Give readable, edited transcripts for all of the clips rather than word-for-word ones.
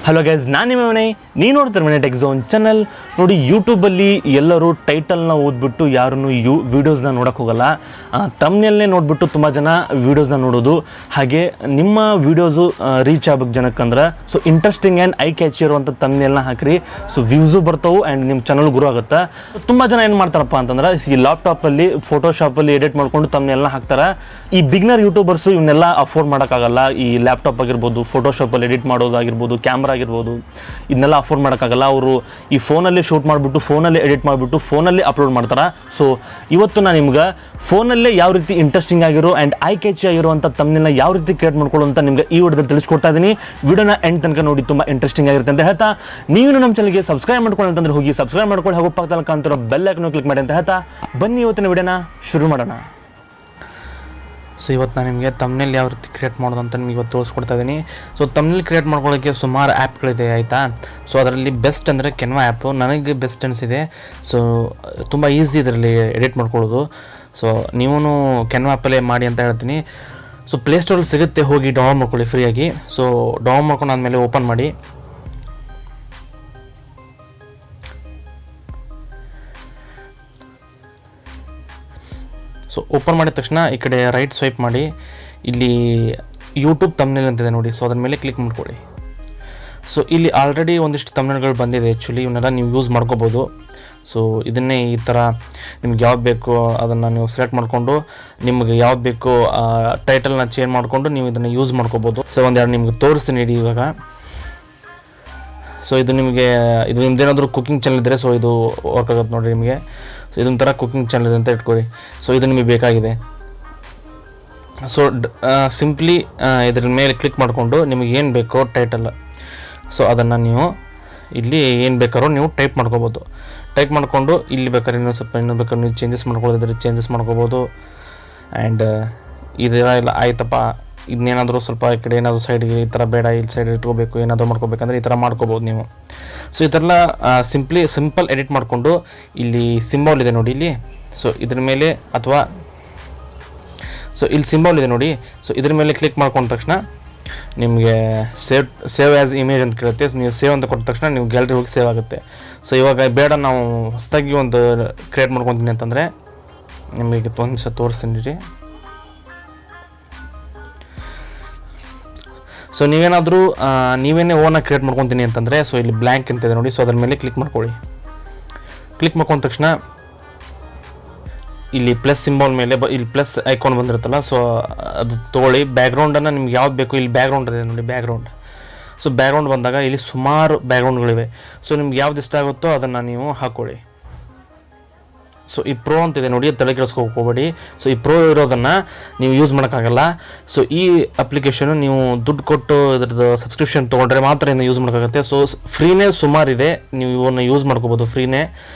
Hello guys, ನಾನು ನಿಮ್ಮ ವಿನಯ್. ನೀವು ನೋಡ್ತಾರೆ ವಿನಯ್ ಟೆಕ್ಝೋನ್ ಚಾನಲ್. ನೋಡಿ, ಯೂಟ್ಯೂಬಲ್ಲಿ ಎಲ್ಲರೂ ಟೈಟಲ್ನ ಓದ್ಬಿಟ್ಟು ಯಾರನ್ನು ವೀಡಿಯೋಸ್ನ ನೋಡೋಕ್ಕೆ ಹೋಗಲ್ಲ. ತಮ್ನೆಲ್ಲೇ ನೋಡಿಬಿಟ್ಟು ತುಂಬ ಜನ ವೀಡಿಯೋಸ್ನ ನೋಡೋದು. ಹಾಗೆ ನಿಮ್ಮ ವೀಡಿಯೋಸು ರೀಚ್ ಆಗ್ಬೇಕು ಜನಕ್ಕಂದ್ರೆ so interesting and eye catch ಇರುವಂಥ ತಮ್ನೆಲ್ನ ಹಾಕಿರಿ. ಸೊ ವ್ಯೂಸು ಬರ್ತಾವೆ ಆ್ಯಂಡ್ ನಿಮ್ಮ ಚಾನಲ್ ಗ್ರೋ ಆಗುತ್ತೆ. ತುಂಬ ಜನ ಏನು ಮಾಡ್ತಾರಪ್ಪ ಅಂತಂದ್ರೆ ಈ ಲ್ಯಾಪ್ಟಾಪಲ್ಲಿ ಫೋಟೋಶಾಪಲ್ಲಿ ಎಡಿಟ್ ಮಾಡ್ಕೊಂಡು ತಮ್ನೆಲ್ನ ಹಾಕ್ತಾರೆ. ಈ ಬಿಗ್ನರ್ ಯೂಟ್ಯೂಬರ್ಸು ಇವನ್ನೆಲ್ಲ ಅಫೋರ್ಡ್ ಮಾಡೋಕ್ಕಾಗಲ್ಲ. ಈ ಲ್ಯಾಪ್ಟಾಪ್ ಆಗಿರ್ಬೋದು, ಫೋಟೋಶಾಪಲ್ಲಿ ಎಡಿಟ್ ಮಾಡೋದಾಗಿರ್ಬೋದು, ಕ್ಯಾಮ್ರಾ ಆಗಿರ್ಬೋದು, ಇದನ್ನೆಲ್ಲ ಅಫೋರ್ಡ್ ಮಾಡೋಕ್ಕಾಗಲ್ಲ. ಅವರು ಈ ಫೋನಲ್ಲಿ ಶೂಟ್ ಮಾಡಿಬಿಟ್ಟು, ಫೋನಲ್ಲಿ ಎಡಿಟ್ ಮಾಡಿಬಿಟ್ಟು, ಫೋನಲ್ಲಿ ಅಪ್ಲೋಡ್ ಮಾಡ್ತಾರೆ. ಸೊ ಇವತ್ತು ನಾನು ನಿಮ್ಗೆ ಫೋನಲ್ಲೇ ಯಾವ ರೀತಿ ಇಂಟ್ರೆಸ್ಟಿಂಗ್ ಆಗಿರೋ ಆ್ಯಂಡ್ ಐ ಕ್ಯಾಚಿ ಆಗಿರುವಂಥ ತಮ್ನೆಲ್ನ ಯಾವ ರೀತಿ ಕ್ರಿಯೇಟ್ ಮಾಡ್ಕೊಳ್ಳೋ ಅಂತ ನಿಮ್ಗೆ ಈ ವಿಡಿಯೋದಲ್ಲಿ ತಿಳಿಸ್ಕೊಡ್ತಾ ಇದ್ದೀನಿ. ವಿಡಿಯೋನ ಎಂಡ್ ತನಕ ನೋಡಿ, ತುಂಬ ಇಂಟ್ರೆಸ್ಟಿಂಗ್ ಆಗಿರುತ್ತೆ ಅಂತ ಹೇಳ್ತಾ, ನೀವು ನಮ್ಮ ಚಾನಲ್ಗೆ ಸಬ್ಸ್ಕ್ರೈಬ್ ಮಾಡ್ಕೊಳ್ಳಿ ಅಂತಂದ್ರೆ ಹೋಗಿ ಸಬ್ಸ್ಕ್ರೈಬ್ ಮಾಡ್ಕೊಳ್ಳಿ. ಹಾಗೂ ಪಕ್ಕದಲ್ಲಿ ಕಾಣ್ತಿರೋ ಬೆಲ್ ಐಕನ್ ಕ್ಲಿಕ್ ಮಾಡಿ ಅಂತ ಹೇಳ್ತಾ ಬನ್ನಿ ಇವತ್ತಿನ ವಿಡಿಯೋನ ಶುರು ಮಾಡೋಣ. ಸೊ ಇವತ್ತು ನಾನು ನಿಮಗೆ ತಮ್ನೆಲ್ ಯಾವ ರೀತಿ ಕ್ರಿಯೇಟ್ ಮಾಡೋದು ಅಂತ ನಿಮಗೆ ಇವತ್ತು ತೋರಿಸ್ಕೊಡ್ತಾ ಇದ್ದೀನಿ. ಸೊ ತಮ್ನೆಲ್ ಕ್ರಿಯೇಟ್ ಮಾಡ್ಕೊಳ್ಳೋಕ್ಕೆ ಸುಮಾರು ಆ್ಯಪ್ಗಳಿದೆ, ಆಯಿತಾ. ಸೊ ಅದರಲ್ಲಿ ಬೆಸ್ಟ್ ಅಂದರೆ ಕೆನ್ವಾ ಆ್ಯಪು ನನಗೆ ಬೆಸ್ಟ್ ಅನಿಸಿದೆ. ಸೊ ತುಂಬ ಈಸಿ ಇದರಲ್ಲಿ ಎಡಿಟ್ ಮಾಡ್ಕೊಳ್ಳೋದು. ಸೊ ನೀವು ಕೆನ್ವಾ ಆ್ಯಪಲ್ಲೇ ಮಾಡಿ ಅಂತ ಹೇಳ್ತೀನಿ. ಸೊ ಪ್ಲೇಸ್ಟೋರಲ್ಲಿ ಸಿಗುತ್ತೆ, ಹೋಗಿ ಡೌನ್ಲೋಡ್ ಮಾಡ್ಕೊಳ್ಳಿ ಫ್ರೀಯಾಗಿ. ಸೊ ಡೌನ್ಲೋಡ್ ಮಾಡ್ಕೊಂಡು ಆದಮೇಲೆ ಓಪನ್ ಮಾಡಿ. ಸೊ ಓಪನ್ ಮಾಡಿದ ತಕ್ಷಣ ಈ ಕಡೆ ರೈಟ್ ಸ್ವೈಪ್ ಮಾಡಿ, ಇಲ್ಲಿ ಯೂಟ್ಯೂಬ್ ತಮ್ನೆಲ್ ಅಂತಿದೆ ನೋಡಿ. ಸೊ ಅದ್ರ ಮೇಲೆ ಕ್ಲಿಕ್ ಮಾಡ್ಕೊಳ್ಳಿ. ಸೊ ಇಲ್ಲಿ ಆಲ್ರೆಡಿ ಒಂದಿಷ್ಟು ತಮ್ನೆಲ್ಗಳು ಬಂದಿದೆ. ಆ್ಯಕ್ಚುಲಿ ಇವನ್ನೆಲ್ಲ ನೀವು ಯೂಸ್ ಮಾಡ್ಕೋಬೋದು. ಸೊ ಇದನ್ನೇ ಈ ಥರ ನಿಮ್ಗೆ ಯಾವ್ದು ಬೇಕೋ ಅದನ್ನು ನೀವು ಸೆಲೆಕ್ಟ್ ಮಾಡಿಕೊಂಡು ನಿಮ್ಗೆ ಯಾವ್ದು ಬೇಕೋ ಟೈಟಲ್ನ ಚೇಂಜ್ ಮಾಡಿಕೊಂಡು ನೀವು ಇದನ್ನು ಯೂಸ್ ಮಾಡ್ಕೋಬೋದು. ಸೊ ಒಂದೆರಡು ನಿಮ್ಗೆ ತೋರಿಸ್ತೀನಿ ಇಡಿ ಇವಾಗ. ಸೊ ಇದು ನಿಮ್ದೇನಾದರೂ ಕುಕಿಂಗ್ ಚಾನಲ್ ಇದ್ದರೆ ಸೊ ಇದು ವರ್ಕ್ ಆಗುತ್ತೆ ನೋಡಿರಿ ನಿಮಗೆ. ಸೊ ಇದೊಂಥರ ಕುಕಿಂಗ್ ಚಾನಲ್ ಅಂತ ಇಟ್ಕೊಳ್ಳಿ. ಸೊ ಇದು ನಿಮಗೆ ಬೇಕಾಗಿದೆ. ಸೊ ಸಿಂಪ್ಲಿ ಇದ್ರ ಮೇಲೆ ಕ್ಲಿಕ್ ಮಾಡಿಕೊಂಡು ನಿಮಗೆ ಏನು ಬೇಕೋ ಟೈಟಲ್, ಸೊ ಅದನ್ನು ನೀವು ಇಲ್ಲಿ ಏನು ಬೇಕಾದ್ರೂ ನೀವು ಟೈಪ್ ಮಾಡ್ಕೋಬೋದು. ಟೈಪ್ ಮಾಡಿಕೊಂಡು ಇಲ್ಲಿ ಬೇಕಾದ್ರೆ ಇನ್ನೂ ಬೇಕಾದ್ರೆ ನೀವು ಚೇಂಜಸ್ ಮಾಡ್ಕೊಳ್ಳೋದಿದ್ರೆ ಚೇಂಜಸ್ ಮಾಡ್ಕೋಬೋದು. ಆ್ಯಂಡ್ ಇದೆಲ್ಲ ಆಯ್ತಪ್ಪ, ಇದನ್ನೇನಾದರೂ ಸ್ವಲ್ಪ ಈ ಕಡೆ ಏನಾದರೂ ಸೈಡ್ಗೆ ಈ ಥರ ಬೇಡ, ಇಲ್ಲಿ ಸೈಡ್ ಇಟ್ಕೋಬೇಕು, ಏನಾದರೂ ಮಾಡ್ಕೋಬೇಕಂದ್ರೆ ಈ ಥರ ಮಾಡ್ಕೋಬೋದು ನೀವು. ಸೊ ಈ ಥರ ಎಲ್ಲ ಸಿಂಪಲ್ ಎಡಿಟ್ ಮಾಡಿಕೊಂಡು ಇಲ್ಲಿ ಸಿಂಬಲ್ ಇದೆ ನೋಡಿ ಇಲ್ಲಿ. ಸೊ ಇದ್ರ ಮೇಲೆ ಅಥವಾ ಸೊ ಇಲ್ಲಿ ಸಿಂಬಲ್ ಇದೆ ನೋಡಿ. ಸೊ ಇದ್ರ ಮೇಲೆ ಕ್ಲಿಕ್ ಮಾಡ್ಕೊಂಡ ತಕ್ಷಣ ನಿಮಗೆ ಸೇವ್ ಆ್ಯಸ್ ಇಮೇಜ್ ಅಂತ ಕೇಳುತ್ತೆ. ಸೊ ನೀವು ಸೇವ್ ಅಂತ ಕೊಟ್ಟ ತಕ್ಷಣ ನೀವು ಗ್ಯಾಲರಿ ಹೋಗಿ ಸೇವ್ ಆಗುತ್ತೆ. ಸೊ ಇವಾಗ ಬೇಡ, ನಾವು ಹೊಸದಾಗಿ ಒಂದು ಕ್ರಿಯೇಟ್ ಮಾಡ್ಕೊತೀನಿ ಅಂತಂದರೆ ನಿಮಗೆ ಒಂದು ನಿಮಿಷ ತೋರಿಸ್ತೀನಿ ರೀ. ಸೊ ನೀವೇನೇ ಓನಾಗಿ ಕ್ರಿಯೇಟ್ ಮಾಡ್ಕೊತೀನಿ ಅಂತಂದರೆ ಸೊ ಇಲ್ಲಿ ಬ್ಲ್ಯಾಂಕ್ ಅಂತಿದೆ ನೋಡಿ. ಸೊ ಅದ್ರ ಮೇಲೆ ಕ್ಲಿಕ್ ಮಾಡ್ಕೊಳ್ಳಿ. ಕ್ಲಿಕ್ ಮಾಡ್ಕೊಂಡ ತಕ್ಷಣ ಇಲ್ಲಿ ಪ್ಲಸ್ ಸಿಂಬಲ್ ಮೇಲೆ ಇಲ್ಲಿ ಪ್ಲಸ್ ಐಕಾನ್ ಬಂದಿರುತ್ತಲ್ಲ, ಸೊ ಅದು ತೊಗೊಳ್ಳಿ. ಬ್ಯಾಕ್ಗ್ರೌಂಡನ್ನು ನಿಮ್ಗೆ ಯಾವ್ದು ಬೇಕು, ಇಲ್ಲಿ ಬ್ಯಾಕ್ಗ್ರೌಂಡ್ ಇದೆ ನೋಡಿ, ಬ್ಯಾಕ್ಗ್ರೌಂಡ್. ಸೊ ಬ್ಯಾಕ್ಗ್ರೌಂಡ್ ಬಂದಾಗ ಇಲ್ಲಿ ಸುಮಾರು ಬ್ಯಾಕ್ಗ್ರೌಂಡ್ಗಳಿವೆ. ಸೊ ನಿಮ್ಗೆ ಯಾವ್ದು ಇಷ್ಟ ಆಗುತ್ತೋ ಅದನ್ನು ನೀವು ಹಾಕ್ಕೊಳ್ಳಿ. ಸೊ ಈ ಪ್ರೋ ಅಂತಿದೆ ನೋಡಿ, ತಲೆ ಕೆಡಿಸ್ಕೋಕೆ ಹೋಗಬೇಡಿ. ಸೊ ಈ ಪ್ರೋ ಇರೋದನ್ನು ನೀವು ಯೂಸ್ ಮಾಡೋಕ್ಕಾಗಲ್ಲ. ಸೊ ಈ ಅಪ್ಲಿಕೇಶನು ನೀವು ದುಡ್ಡು ಕೊಟ್ಟು ಇದ್ರದ್ದು ಸಬ್ಸ್ಕ್ರಿಪ್ಷನ್ ತೊಗೊಂಡ್ರೆ ಮಾತ್ರ ಇದನ್ನು ಯೂಸ್ ಮಾಡೋಕ್ಕಾಗುತ್ತೆ. ಸೊ ಫ್ರೀನೇ ಸುಮಾರಿದೆ, ನೀವು ಇವನ್ನ ಯೂಸ್ ಮಾಡ್ಕೋಬೋದು ಫ್ರೀನೇ.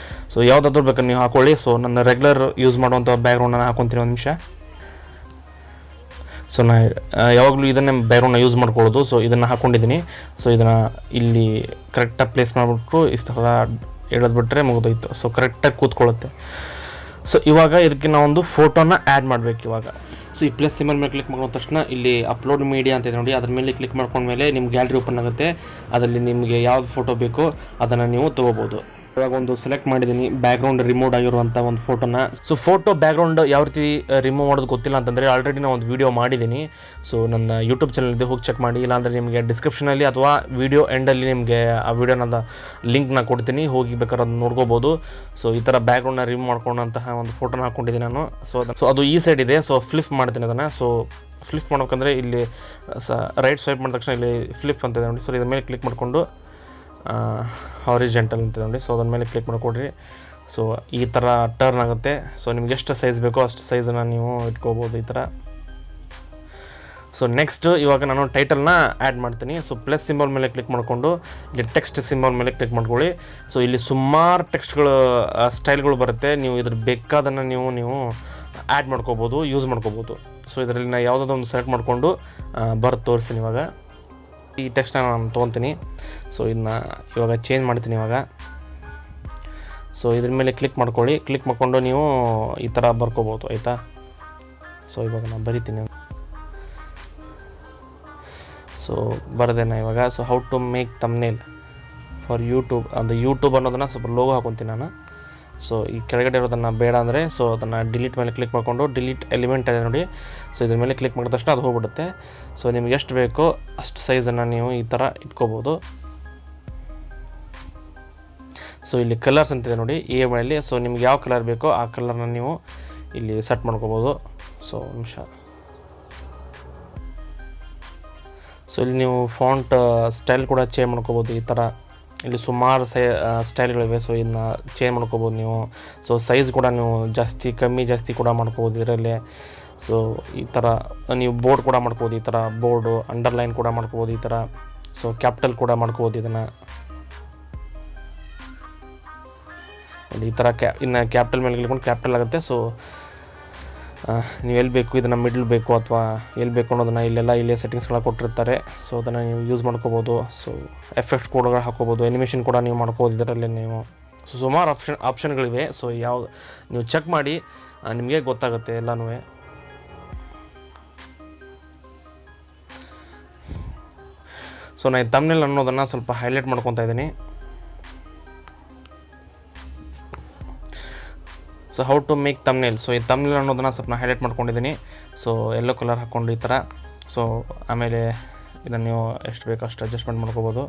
ಸೊ ಯಾವುದಾದ್ರೂ ಬೇಕಾದ್ರೆ ನೀವು ಹಾಕೊಳ್ಳಿ. ಸೊ ನನ್ನ ರೆಗ್ಯುಲರ್ ಯೂಸ್ ಮಾಡುವಂಥ ಬ್ಯಾಕ್ಗ್ರೌಂಡನ್ನು ಹಾಕೊತೀನಿ ಒಂದು ನಿಮಿಷ. ಸೊ ನಾನು ಯಾವಾಗಲೂ ಇದನ್ನೇ ಬ್ಯಾಕ್ಗ್ರೌಂಡ್ನ ಯೂಸ್ ಮಾಡ್ಕೊಳ್ಳೋದು. ಸೊ ಇದನ್ನು ಹಾಕ್ಕೊಂಡಿದ್ದೀನಿ. ಸೊ ಇದನ್ನು ಇಲ್ಲಿ ಕರೆಕ್ಟಾಗಿ ಪ್ಲೇಸ್ ಮಾಡಿಬಿಟ್ರು ಇಷ್ಟು ಹೇಳೋದ್ಬಿಟ್ರೆ ಮುಗಿದೋಯ್ತು. ಸೊ ಕರೆಕ್ಟಾಗಿ ಕೂತ್ಕೊಳ್ಳುತ್ತೆ. ಸೊ ಇವಾಗ ಇದಕ್ಕೆ ನಾವೊಂದು ಫೋಟೋನ ಆ್ಯಡ್ ಮಾಡಬೇಕು ಇವಾಗ. ಸೊ ಈ ಪ್ಲಸ್ ಸಿಂಬಲ್ ಮೇಲೆ ಕ್ಲಿಕ್ ಮಾಡಿದ ತಕ್ಷಣ ಇಲ್ಲಿ ಅಪ್ಲೋಡ್ ಮೀಡಿಯಾ ಅಂತ ಇದೆ ನೋಡಿ, ಅದ್ರ ಮೇಲೆ ಕ್ಲಿಕ್ ಮಾಡ್ಕೊಂಡ್ಮೇಲೆ ನಿಮ್ಮ ಗ್ಯಾಲರಿ ಓಪನ್ ಆಗುತ್ತೆ. ಅದರಲ್ಲಿ ನಿಮಗೆ ಯಾವ್ದು ಫೋಟೋ ಬೇಕೋ ಅದನ್ನು ನೀವು ತೊಗೋಬೋದು. ಇವಾಗ ಒಂದು ಸೆಲೆಕ್ಟ್ ಮಾಡಿದ್ದೀನಿ ಬ್ಯಾಕ್ಗ್ರೌಂಡ್ ರಿಮೂವ್ ಆಗಿರುವಂಥ ಒಂದು ಫೋಟೋನ. ಸೊ ಫೋಟೋ ಬ್ಯಾಕ್ಗ್ರೌಂಡ್ ಯಾವ ರೀತಿ ರಿಮೂವ್ ಮಾಡೋದು ಗೊತ್ತಿಲ್ಲ ಅಂತಂದರೆ ಆಲ್ರೆಡಿ ನಾನು ಒಂದು ವೀಡಿಯೋ ಮಾಡಿದ್ದೀನಿ. ಸೊ ನನ್ನ ಯೂಟ್ಯೂಬ್ ಚಾನಲ್ದೆ ಹೋಗಿ ಚೆಕ್ ಮಾಡಿ. ಇಲ್ಲಾಂದರೆ ನಿಮಗೆ ಡಿಸ್ಕ್ರಿಪ್ಷನಲ್ಲಿ ಅಥವಾ ವೀಡಿಯೋ ಎಂಡಲ್ಲಿ ನಿಮಗೆ ಆ ವಿಡಿಯೋನ ಲಿಂಕ್ನ ಕೊಡ್ತೀನಿ, ಹೋಗಿ ಬೇಕಾದ್ರೆ ಅದನ್ನು ನೋಡ್ಕೋಬೋದು. ಸೊ ಈ ಥರ ಬ್ಯಾಕ್ಗ್ರೌಂಡ್ನ ರಿಮೂವ್ ಮಾಡ್ಕೊಂಡಂತಹ ಒಂದು ಫೋಟೋನ ಹಾಕ್ಕೊಂಡಿದ್ದೀನಿ ನಾನು. ಸೊ ಅದು ಈ ಸೈಡ್ ಇದೆ. ಸೊ ಫ್ಲಿಪ್ ಮಾಡ್ತೀನಿ ಅದನ್ನು. ಸೊ ಫ್ಲಿಪ್ ಮಾಡ್ಬೇಕಂದ್ರೆ ಇಲ್ಲಿ ರೈಟ್ ಸ್ವೈಪ್ ಮಾಡಿದ ತಕ್ಷಣ ಇಲ್ಲಿ ಫ್ಲಿಪ್ ಅಂತಿದೆ ನೋಡಿ. ಸೊ ಇದ್ರ ಮೇಲೆ ಕ್ಲಿಕ್ ಮಾಡಿಕೊಂಡು ಹಾರಿಜೆಂಟಲ್ ಅಂತ ನೋಡಿ. ಸೊ ಅದ್ರ ಮೇಲೆ ಕ್ಲಿಕ್ ಮಾಡಿಕೊಡ್ರಿ. ಸೊ ಈ ಥರ ಟರ್ನ್ ಆಗುತ್ತೆ. ಸೊ ನಿಮ್ಗೆ ಎಷ್ಟು ಸೈಜ್ ಬೇಕೋ ಅಷ್ಟು ಸೈಜನ್ನು ನೀವು ಇಟ್ಕೋಬೋದು ಈ ಥರ. ಸೊ ನೆಕ್ಸ್ಟ್ ಇವಾಗ ನಾನು ಟೈಟಲ್ನ ಆ್ಯಡ್ ಮಾಡ್ತೀನಿ. ಸೊ ಪ್ಲಸ್ ಸಿಂಬಲ್ ಮೇಲೆ ಕ್ಲಿಕ್ ಮಾಡಿಕೊಂಡು ಇಲ್ಲಿ ಟೆಕ್ಸ್ಟ್ ಸಿಂಬಲ್ ಮೇಲೆ ಕ್ಲಿಕ್ ಮಾಡ್ಕೊಳ್ಳಿ. ಸೊ ಇಲ್ಲಿ ಸುಮಾರು ಟೆಕ್ಸ್ಟ್ಗಳು ಸ್ಟೈಲ್ಗಳು ಬರುತ್ತೆ. ನೀವು ಇದ್ರ ಬೇಕಾದನ್ನು ನೀವು ಆ್ಯಡ್ ಮಾಡ್ಕೋಬೋದು, ಯೂಸ್ ಮಾಡ್ಕೋಬೋದು. ಸೊ ಇದರಲ್ಲಿ ನಾನು ಯಾವುದಾದ್ರು ಒಂದು ಸೆಲೆಕ್ಟ್ ಮಾಡಿಕೊಂಡು ಬರೆದು ತೋರಿಸ್ತೀನಿ. ಇವಾಗ ಈ ಟೆಕ್ಸ್ಟ್ನ ನಾನು ತೊಗೊತೀನಿ. ಸೊ ಇದನ್ನ ಇವಾಗ ಚೇಂಜ್ ಮಾಡ್ತೀನಿ ಇವಾಗ. ಸೊ ಇದ್ರ ಮೇಲೆ ಕ್ಲಿಕ್ ಮಾಡ್ಕೊಳ್ಳಿ. ಕ್ಲಿಕ್ ಮಾಡಿಕೊಂಡು ನೀವು ಈ ಥರ ಬರ್ಕೋಬೋದು, ಆಯಿತಾ. ಸೊ ಇವಾಗ ನಾನು ಬರಿತೀನಿ. ಸೊ ಬರದೇನ ಇವಾಗ. So how to make thumbnail for YouTube, ಅದು ಯೂಟ್ಯೂಬ್ ಅನ್ನೋದನ್ನು ಸ್ವಲ್ಪ ಲೋಗೋ ಹಾಕೊತೀನಿ ನಾನು. ಸೊ ಈ ಕೆಳಗಡೆ ಇರೋದನ್ನು ಬೇಡ ಅಂದರೆ ಸೊ ಅದನ್ನು ಡಿಲೀಟ್ ಮೇಲೆ ಕ್ಲಿಕ್ ಮಾಡಿಕೊಂಡು ಡಿಲೀಟ್ ಎಲಿಮೆಂಟ್ ಇದೆ ನೋಡಿ, ಸೊ ಇದ್ರ ಮೇಲೆ ಕ್ಲಿಕ್ ಮಾಡಿದ ತಕ್ಷಣ ಅದು ಹೋಗ್ಬಿಡುತ್ತೆ. ಸೊ ನಿಮ್ಗೆ ಎಷ್ಟು ಬೇಕೋ ಅಷ್ಟು ಸೈಜನ್ನು ನೀವು ಈ ಥರ ಇಟ್ಕೋಬೋದು. ಸೊ ಇಲ್ಲಿ ಕಲರ್ಸ್ ಅಂತಿದೆ ನೋಡಿ ಈ ಮೇಲೆ. ಸೊ ನಿಮ್ಗೆ ಯಾವ ಕಲರ್ ಬೇಕೋ ಆ ಕಲರ್ನ ನೀವು ಇಲ್ಲಿ ಸೆಟ್ ಮಾಡ್ಕೋಬೋದು. ಸೊ ನಿಮಿಷ. ಸೊ ಇಲ್ಲಿ ನೀವು ಫಾಂಟ್ ಸ್ಟೈಲ್ ಕೂಡ ಚೇಂಜ್ ಮಾಡ್ಕೋಬೋದು. ಈ ಥರ ಇಲ್ಲಿ ಸುಮಾರು ಸ್ಟೈಲ್ಗಳಿವೆ. ಸೊ ಇದನ್ನ ಚೇಂಜ್ ಮಾಡ್ಕೋಬೋದು ನೀವು. ಸೊ ಸೈಜ್ ಕೂಡ ನೀವು ಕಮ್ಮಿ ಜಾಸ್ತಿ ಕೂಡ ಮಾಡ್ಕೋಬೋದು ಇದರಲ್ಲಿ. ಸೊ ಈ ಥರ ನೀವು ಬೋರ್ಡ್ ಕೂಡ ಮಾಡ್ಕೋಬೋದು. ಈ ಥರ ಬೋರ್ಡು ಅಂಡರ್ಲೈನ್ ಕೂಡ ಮಾಡ್ಕೋಬೋದು ಈ ಥರ. ಸೊ ಕ್ಯಾಪಿಟಲ್ ಕೂಡ ಮಾಡ್ಕೋಬೋದು ಇದನ್ನು. ಈ ಥರ ಇನ್ನು ಕ್ಯಾಪಿಟಲ್ ಮೇಲೆ ಕ್ಲಿಕ್ಕೊಂಡು ಕ್ಯಾಪಿಟಲ್ ಆಗುತ್ತೆ. ಸೊ ನೀವು ಎಲ್ಲಿ ಬೇಕು ಇದನ್ನು ಮಿಡ್ಲ್ ಬೇಕು ಅಥವಾ ಎಲ್ಲಿ ಬೇಕು ಅನ್ನೋದನ್ನು ಇಲ್ಲೇ ಸೆಟ್ಟಿಂಗ್ಸ್ಗಳ ಕೊಟ್ಟಿರ್ತಾರೆ. ಸೊ ಅದನ್ನು ನೀವು ಯೂಸ್ ಮಾಡ್ಕೋಬೋದು. ಸೊ ಎಫೆಕ್ಟ್ ಕೂಡ ಹಾಕೋಬೋದು, ಎನಿಮೇಷನ್ ಕೂಡ ನೀವು ಮಾಡ್ಕೋಬೋದು ಇದರಲ್ಲಿ ನೀವು. ಸೊ ಸುಮಾರು ಆಪ್ಷನ್ಗಳಿವೆ. ಸೊ ಯಾವ್ದು ನೀವು ಚೆಕ್ ಮಾಡಿ ನಿಮಗೆ ಗೊತ್ತಾಗುತ್ತೆ ಎಲ್ಲನೂ. ಸೊ ನಾನು ತಮ್ನೇಲ್ ಅನ್ನೋದನ್ನು ಸ್ವಲ್ಪ ಹೈಲೈಟ್ ಮಾಡ್ಕೊತಾ ಇದ್ದೀನಿ. So how to make thumbnail. So ಈ ತಮ್ನೇಲ್ ಅನ್ನೋದನ್ನು ಸ್ವಲ್ಪ ನಾನು ಹೈಲೈಟ್ ಮಾಡ್ಕೊಂಡಿದ್ದೀನಿ. ಸೊ ಯೆಲ್ಲೋ ಕಲರ್ ಹಾಕ್ಕೊಂಡು ಈ ಥರ. ಸೊ ಆಮೇಲೆ ಇದನ್ನು ನೀವು ಎಷ್ಟು ಬೇಕೋ ಅಷ್ಟು ಅಡ್ಜಸ್ಟ್ಮೆಂಟ್ ಮಾಡ್ಕೋಬೋದು.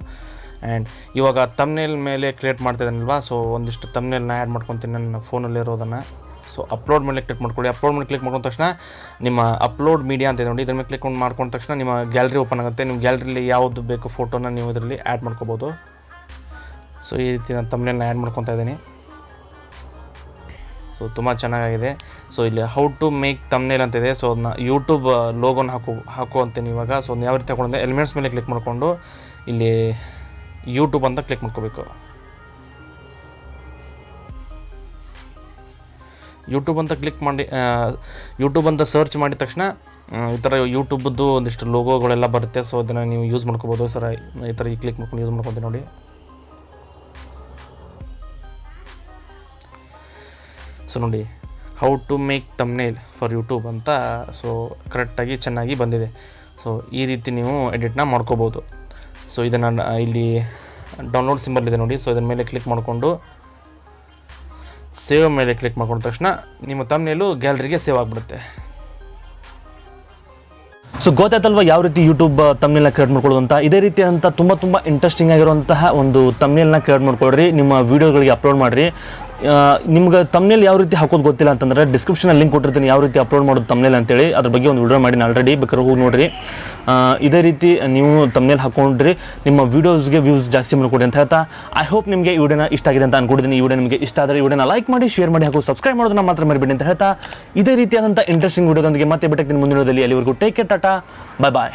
ಆ್ಯಂಡ್ ಇವಾಗ ತಮ್ನೇಲ್ ಮೇಲೆ ಕ್ರಿಯೇಟ್ ಮಾಡ್ತಿದ್ದಾನಲ್ವಾ, ಸೊ ಒಂದಿಷ್ಟು ತಮ್ನೇಲ್ನ ಆ್ಯಡ್ ಮಾಡ್ಕೊತೀನಿ ನನ್ನ ಫೋನಲ್ಲಿರೋದನ್ನು. ಸೊ ಅಪ್ಲೋಡ್ ಮೇಲೆ ಕ್ಲಿಕ್ ಮಾಡ್ಕೊಳ್ಳಿ. ಅಪ್ಲೋಡ್ ಮೇಲೆ ಕ್ಲಿಕ್ ಮಾಡ್ಕೊಂಡ ತಕ್ಷಣ ನಿಮ್ಮ ಅಪ್ಲೋಡ್ ಮೀಡಿಯಾ ಅಂತ ನೋಡಿ, ಇದ್ರ ಮೇಲೆ ಕ್ಲಿಕ್ ಮಾಡ್ಕೊಂಡ ತಕ್ಷಣ ನಿಮ್ಮ ಗ್ಯಾಲರಿ ಓಪನ್ ಆಗುತ್ತೆ. ನಿಮ್ಮ ಗ್ಯಾಲರಿಲಿ ಯಾವುದು ಬೇಕು ಫೋಟೋನ ನೀವು ಇದರಲ್ಲಿ ಆ್ಯಡ್ ಮಾಡ್ಕೋಬೋದು. ಸೊ ಈ ರೀತಿ ನಾನು ತಮ್ನೇಲ್ನ ಆ್ಯಡ್ ಮಾಡ್ಕೊತಾ ಇದ್ದೀನಿ. ಸೊ ತುಂಬ ಚೆನ್ನಾಗಿದೆ. ಸೊ ಇಲ್ಲಿ ಹೌ ಟು ಮೇಕ್ ತಮ್ನೇಲ್ ಅಂತಿದೆ. ಸೊ ಅದನ್ನ ಯೂಟ್ಯೂಬ್ ಲೋಗೋನ ಹಾಕು ಅಂತೀನಿ ಇವಾಗ. ಸೊ ಅದನ್ನ ಯಾವ ರೀತಿ ಹಾಕೊಂಡೆ ಎಲಿಮೆಂಟ್ಸ್ ಮೇಲೆ ಕ್ಲಿಕ್ ಮಾಡಿಕೊಂಡು ಇಲ್ಲಿ ಯೂಟ್ಯೂಬ್ ಅಂತ ಕ್ಲಿಕ್ ಮಾಡ್ಕೋಬೇಕು. ಯೂಟ್ಯೂಬ್ ಅಂತ ಕ್ಲಿಕ್ ಮಾಡಿ ಯೂಟ್ಯೂಬ್ ಅಂತ ಸರ್ಚ್ ಮಾಡಿದ ತಕ್ಷಣ ಈ ಥರ ಯೂಟ್ಯೂಬ್ದು ಒಂದಿಷ್ಟು ಲೋಗೋಗಳೆಲ್ಲ ಬರುತ್ತೆ. ಸೊ ಅದನ್ನು ನೀವು ಯೂಸ್ ಮಾಡ್ಕೋಬೋದು. ಸರ್ ಈ ಥರ ಕ್ಲಿಕ್ ಮಾಡ್ಕೊಂಡು ಯೂಸ್ ಮಾಡ್ಕೊತೀನಿ ನೋಡಿ. ಸೊ ನೋಡಿ how to make thumbnail for YouTube ಅಂತ. ಸೊ ಕರೆಕ್ಟಾಗಿ ಚೆನ್ನಾಗಿ ಬಂದಿದೆ. ಸೊ ಈ ರೀತಿ ನೀವು ಎಡಿಟ್ನ ಮಾಡ್ಕೋಬೋದು. ಸೊ ಇದನ್ನು ಇಲ್ಲಿ ಡೌನ್ಲೋಡ್ ಸಿಂಬಲ್ ಇದೆ ನೋಡಿ. ಸೊ ಇದರ ಮೇಲೆ ಕ್ಲಿಕ್ ಮಾಡಿಕೊಂಡು ಸೇವ್ ಮೇಲೆ ಕ್ಲಿಕ್ ಮಾಡ್ಕೊಂಡ ತಕ್ಷಣ ನಿಮ್ಮ ತಮ್ನೇಲು ಗ್ಯಾಲರಿಗೆ ಸೇವ್ ಆಗಿಬಿಡುತ್ತೆ. ಸೊ ಗೊತ್ತಾಯ್ತಲ್ವ ಯಾವ ರೀತಿ ಯೂಟ್ಯೂಬ್ ತಮ್ನೇಲ್ನ ಕ್ರಿಯೇಟ್ ಮಾಡ್ಕೊಳ್ಳೋದು ಅಂತ. ಇದೇ ರೀತಿ ಅಂತ ತುಂಬ ಇಂಟ್ರೆಸ್ಟಿಂಗ್ ಆಗಿರುವಂತಹ ಒಂದು ತಮ್ನೇಲ್ನ ಕ್ರಿಯೇಟ್ ಮಾಡ್ಕೊಳ್ರಿ, ನಿಮ್ಮ ವೀಡಿಯೋಗಳಿಗೆ ಅಪ್ಲೋಡ್ ಮಾಡಿರಿ. ನಿಮ್ಗೆ ತಮ್ನೇಲ್ ಯಾವ ರೀತಿ ಹಾಕೋದು ಗೊತ್ತಿಲ್ಲ ಅಂತಂದರೆ ಡಿಸ್ಕ್ರಿಪ್ಷನಲ್ಲಿ ಲಿಂಕ್ ಕೊಟ್ಟಿರ್ತೀನಿ ಯಾವ ರೀತಿ ಅಪ್ಲೋಡ್ ಮಾಡೋದು ತಮ್ನೇಲ್ ಅಂತೇಳಿ. ಅದ್ರ ಬಗ್ಗೆ ಒಂದು ವಿಡಿಯೋ ಮಾಡಿ ಆಲ್ರೆಡಿ, ಬೇಕಾದ್ರೆ ಹೋಗಿ ನೋಡಿರಿ. ಇದೇ ರೀತಿ ನೀವು ತಮ್ನೇಲ್ ಹಾಕೊಂಡ್ರಿ ನಿಮ್ಮ ವೀಡಿಯೋಸ್ಗೆ ವ್ಯೂಸ್ ಜಾಸ್ತಿ ಮಾಡ್ಕೊಡಿ ಅಂತ ಹೇಳ್ತಾ ಐ ಹೋಪ್ ನಿಮಗೆ ಈ ವಿಡಿಯೋನ ಇಷ್ಟ ಆಗಿದೆ ಅಂತ ಅನ್ಕೊಂಡಿದ್ದೀನಿ. ಈ ವಿಡಿಯೋ ನಿಮಗೆ ಇಷ್ಟ ಆದರೆ ಈ ವಿಡಿಯೋನ ಲೈಕ್ ಮಾಡಿ, ಶೇರ್ ಮಾಡಿ ಹಾಗೂ ಸಬ್ಸ್ಕ್ರೈಬ್ ಮಾಡೋದನ್ನ ಮಾತ್ರ ಮರಿಬೇಡಿ ಅಂತ ಹೇಳ್ತಾ ಇದೇ ರೀತಿಯಾದಂಥ ಇಂಟ್ರೆಸ್ಟಿಂಗ್ ವಿಡಿಯೋದೊಂದಿಗೆ ಮತ್ತೆ ಬಿಟ್ಟಕ್ಕೆ ಮುಂದಿನ ವಿಡಿಯೋದಲ್ಲಿ. ಅಲ್ಲಿವರೆಗೂ ಟೇಕ್ ಕೇರ್, ಟಾಟಾ, ಬಾಯ್ ಬಾಯ್.